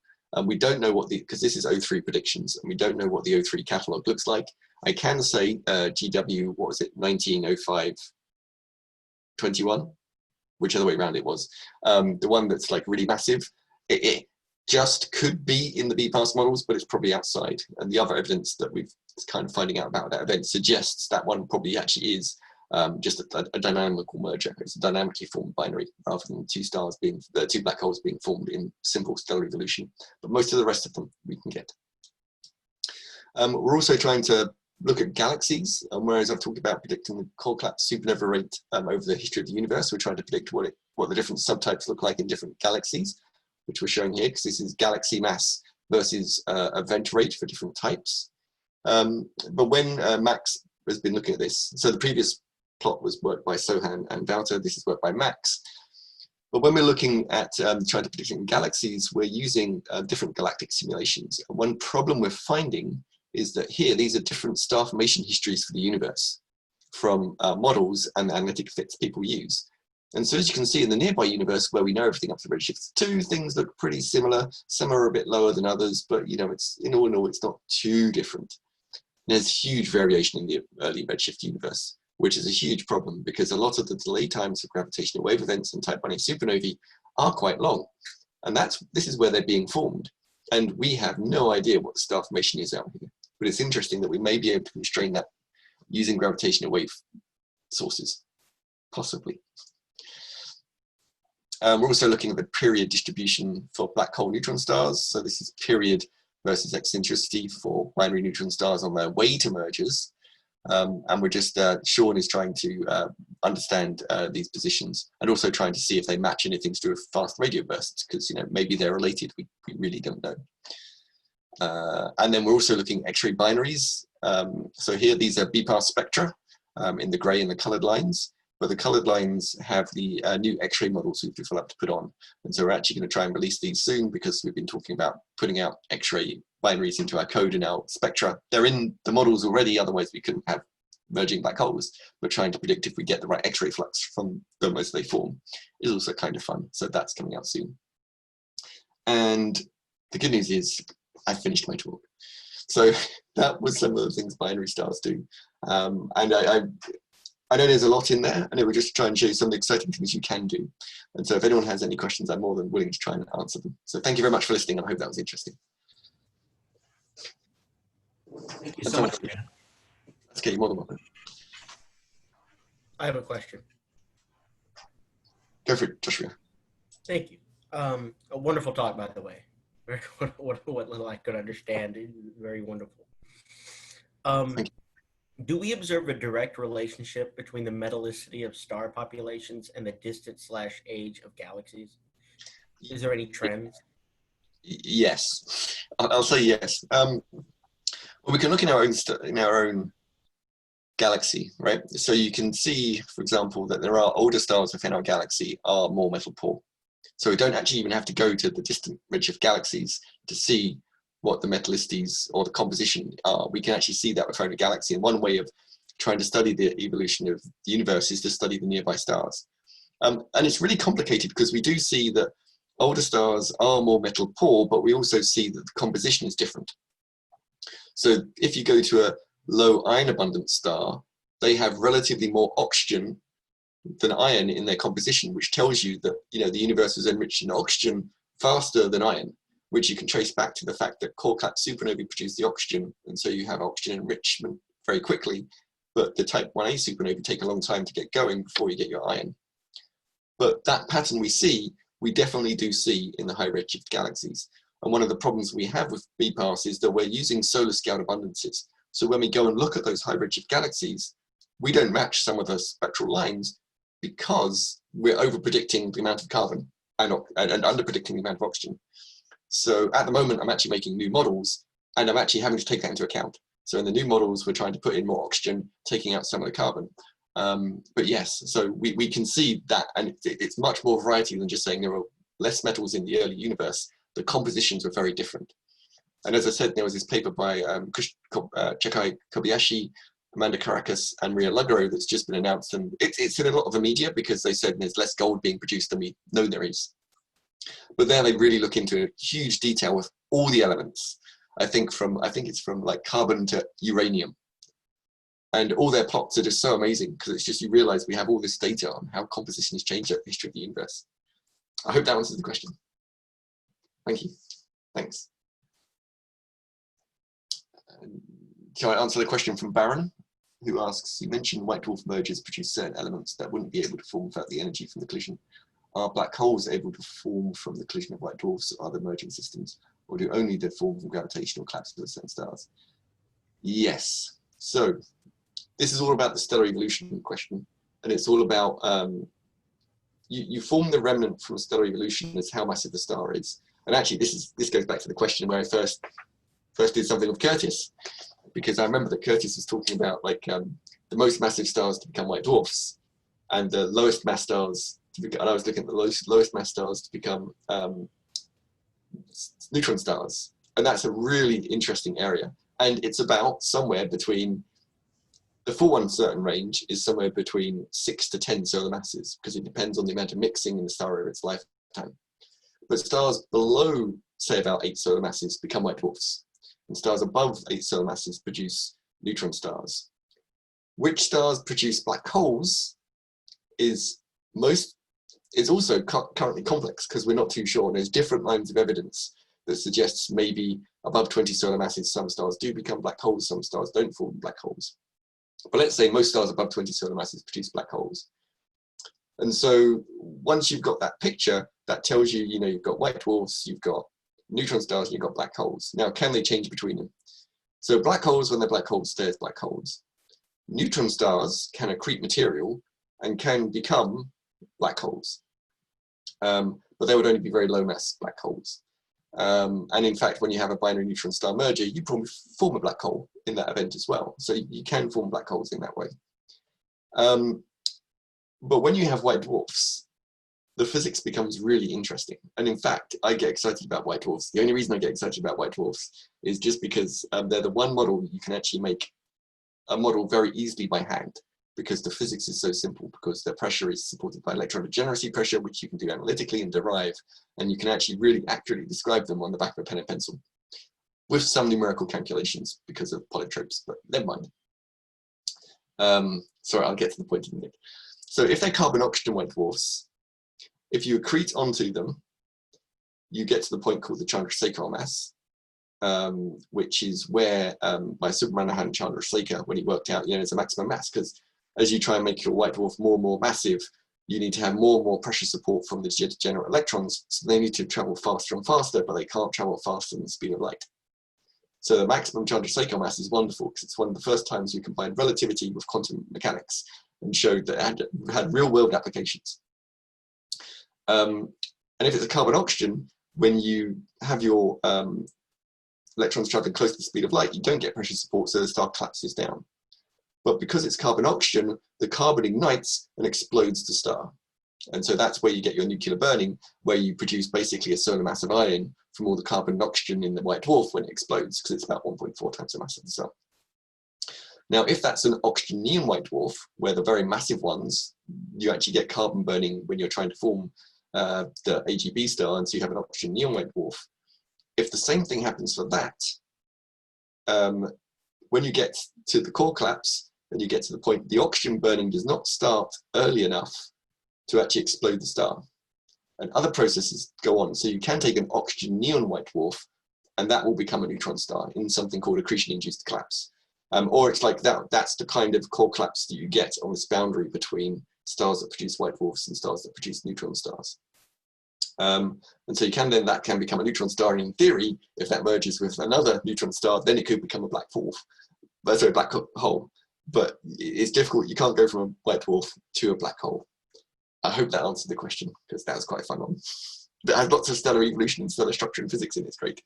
We don't know what because this is O3 predictions, and we don't know what the O3 catalog looks like. I can say GW, what was it, 1905-21, whichever way around it was. The one that's like really massive. It just could be in the BPASS models, but it's probably outside. And the other evidence that we've kind of finding out about that event suggests that one probably actually is just a dynamical merger. It's a dynamically formed binary rather than two black holes being formed in simple stellar evolution. But most of the rest of them we can get. We're also trying to look at galaxies, whereas I've talked about predicting the core collapse supernova rate over the history of the universe. We're trying to predict what the different subtypes look like in different galaxies. which we're showing here, because this is galaxy mass versus event rate for different types. But when Max has been looking at this, so the previous plot was worked by Sohan and Wouter, this is work by Max. But when we're looking at trying to predict galaxies, we're using different galactic simulations. And one problem we're finding is that here, these are different star formation histories for the universe from models and analytic fits people use. And so as you can see in the nearby universe, where we know everything up to redshift 2, things look pretty similar. Some are a bit lower than others, but it's in all, it's not too different. There's huge variation in the early redshift universe, which is a huge problem because a lot of the delay times of gravitational wave events and type 1a supernovae are quite long. And this is where they're being formed. And we have no idea what the star formation is out here. But it's interesting that we may be able to constrain that using gravitational wave sources, possibly. We're also looking at the period distribution for black hole neutron stars. So this is period versus eccentricity for binary neutron stars on their way to mergers. And we're just, Sean is trying to understand these positions and also trying to see if they match anything to do with fast radio bursts, because maybe they're related, we really don't know. And then we're also looking at X-ray binaries. So here, these are BPAR spectra in the gray and the colored lines, but the colored lines have the new X-ray models we've developed to put on. And so we're actually going to try and release these soon because we've been talking about putting out X-ray binaries into our code and our spectra. They're in the models already, otherwise we couldn't have merging black holes. But trying to predict if we get the right X-ray flux from them as they form is also kind of fun. So that's coming out soon. And the good news is I finished my talk. So that was some of the things binary stars do. And I know there's a lot in there, and it would just try and show you some of the exciting things you can do. And so if anyone has any questions, I'm more than willing to try and answer them. So thank you very much for listening, and I hope that was interesting. Thank you so much, Dan. That's okay, you're more than welcome. I have a question. Go for it, Joshua. Thank you. A wonderful talk, by the way. What little I could understand. Very wonderful. Thank you. Do we observe a direct relationship between the metallicity of star populations and the distance/age of galaxies? Is there any trends? Yes, I'll say yes. Well, we can look in our own galaxy, right? So you can see, for example, that there are older stars within our galaxy are more metal poor. So we don't actually even have to go to the distant redshift galaxies to see what the metallicities or the composition are. We can actually see that within a galaxy. And one way of trying to study the evolution of the universe is to study the nearby stars. And it's really complicated because we do see that older stars are more metal poor, but we also see that the composition is different. So if you go to a low iron abundant star, they have relatively more oxygen than iron in their composition, which tells you that the universe is enriched in oxygen faster than iron, which you can trace back to the fact that core collapse supernovae produce the oxygen, and so you have oxygen enrichment very quickly, but the type 1a supernovae take a long time to get going before you get your iron. But that pattern we definitely do see in the high redshift galaxies. And one of the problems we have with BPARS is that we're using solar scaled abundances. So when we go and look at those high redshift galaxies, we don't match some of the spectral lines because we're over predicting the amount of carbon and under predicting the amount of oxygen. So at the moment, I'm actually making new models and I'm actually having to take that into account. So in the new models, we're trying to put in more oxygen, taking out some of the carbon. But yes, so we can see that, and it's much more variety than just saying there are less metals in the early universe. The compositions were very different. And as I said, there was this paper by Chekai Kobayashi, Amanda Caracas, and Maria Lugaro that's just been announced. And it's in a lot of the media because they said there's less gold being produced than we know there is. But there they really look into huge detail with all the elements. I think it's from like carbon to uranium. And all their plots are just so amazing because it's just, you realize we have all this data on how composition has changed over the history of the universe. I hope that answers the question. Thank you. Thanks. Shall I answer the question from Baron, who asks, you mentioned white dwarf mergers produce certain elements that wouldn't be able to form without the energy from the collision. Are black holes able to form from the collision of white dwarfs or other merging systems, or do only they form from gravitational collapse of certain stars? Yes. So this is all about the stellar evolution question, and it's all about you form the remnant from stellar evolution as how massive the star is. And actually, this goes back to the question where I first did something with Curtis, because I remember that Curtis was talking about like the most massive stars to become white dwarfs, and the lowest mass stars and I was looking at the lowest mass stars to become neutron stars. And that's a really interesting area. And it's about somewhere between, the full uncertain range is somewhere between 6 to 10 solar masses, because it depends on the amount of mixing in the star over its lifetime. But stars below, say, about 8 solar masses become white dwarfs. And stars above 8 solar masses produce neutron stars. Which stars produce black holes is also currently complex, because we're not too sure. And there's different lines of evidence that suggests maybe above 20 solar masses, some stars do become black holes, some stars don't form black holes. But let's say most stars above 20 solar masses produce black holes. And so once you've got that picture, that tells you, you've got white dwarfs, you've got neutron stars, and you've got black holes. Now, can they change between them? So black holes, when they're black holes, stay as black holes. Neutron stars can accrete material and can become black holes. But they would only be very low mass black holes. And in fact, when you have a binary neutron star merger, you probably form a black hole in that event as well. So you can form black holes in that way. But when you have white dwarfs, the physics becomes really interesting. And in fact, I get excited about white dwarfs. The only reason I get excited about white dwarfs is just because they're the one model you can actually make a model very easily by hand, because the physics is so simple, because their pressure is supported by electron degeneracy pressure, which you can do analytically and derive, and you can actually really accurately describe them on the back of a pen and pencil with some numerical calculations because of polytropes, but never mind. Sorry, I'll get to the point in a minute. So if they're carbon-oxygen white dwarfs, if you accrete onto them, you get to the point called the Chandrasekhar mass, which is where by Subramanian Chandrasekhar, when he worked out, it's a maximum mass, because as you try and make your white dwarf more and more massive, you need to have more and more pressure support from the degenerate electrons, so they need to travel faster and faster, but they can't travel faster than the speed of light. So the maximum Chandrasekhar mass is wonderful, because it's one of the first times you combined relativity with quantum mechanics and showed that it had real-world applications. And if it's a carbon-oxygen, when you have your electrons traveling close to the speed of light, you don't get pressure support, so the star collapses down. But because it's carbon-oxygen, the carbon ignites and explodes the star. And so that's where you get your nuclear burning, where you produce basically a solar mass of iron from all the carbon and oxygen in the white dwarf when it explodes, because it's about 1.4 times the mass of the sun. Now, if that's an oxygen-neon white dwarf, where the very massive ones, you actually get carbon burning when you're trying to form the AGB star, and so you have an oxygen-neon white dwarf. If the same thing happens for that, when you get to the core collapse, and you get to the point, the oxygen burning does not start early enough to actually explode the star. And other processes go on. So you can take an oxygen-neon white dwarf, and that will become a neutron star in something called accretion-induced collapse. Or it's like that's the kind of core collapse that you get on this boundary between stars that produce white dwarfs and stars that produce neutron stars. And so that can become a neutron star, and in theory, if that merges with another neutron star, then it could become a black dwarf. Sorry, black hole. But it's difficult. You can't go from a white dwarf to a black hole. I hope that answered the question, because that was quite a fun one. That has lots of stellar evolution and stellar structure and physics in it. It's great.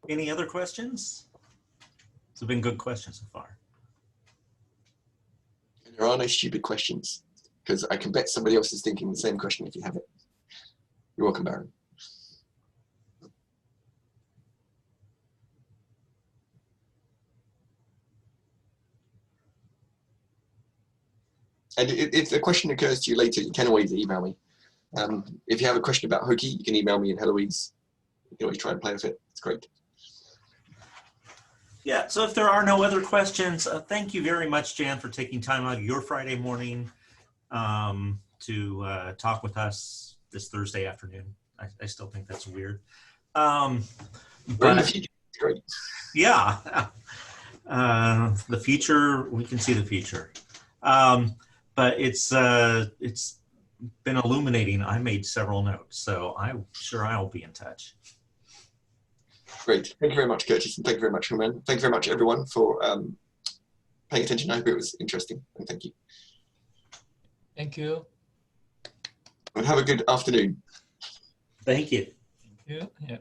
Any other questions? It's been good questions so far. There are no stupid questions, because I can bet somebody else is thinking the same question if you have it. You're welcome, Baron. And if a question occurs to you later, you can always email me. If you have a question about Hoki, you can email me and Heloise. You can always try and play with it. It's great. Yeah, so if there are no other questions, thank you very much, Jan, for taking time out of your Friday morning to talk with us this Thursday afternoon. I still think that's weird. But in the future, it's great. Yeah, the future, we can see the future. But it's been illuminating. I made several notes, so I'm sure I'll be in touch. Great. Thank you very much, Curtis, and thank you very much, Roman. Thank you very much, everyone, for paying attention. I hope it was interesting, and thank you. Thank you. And have a good afternoon. Thank you. Thank you. Yeah.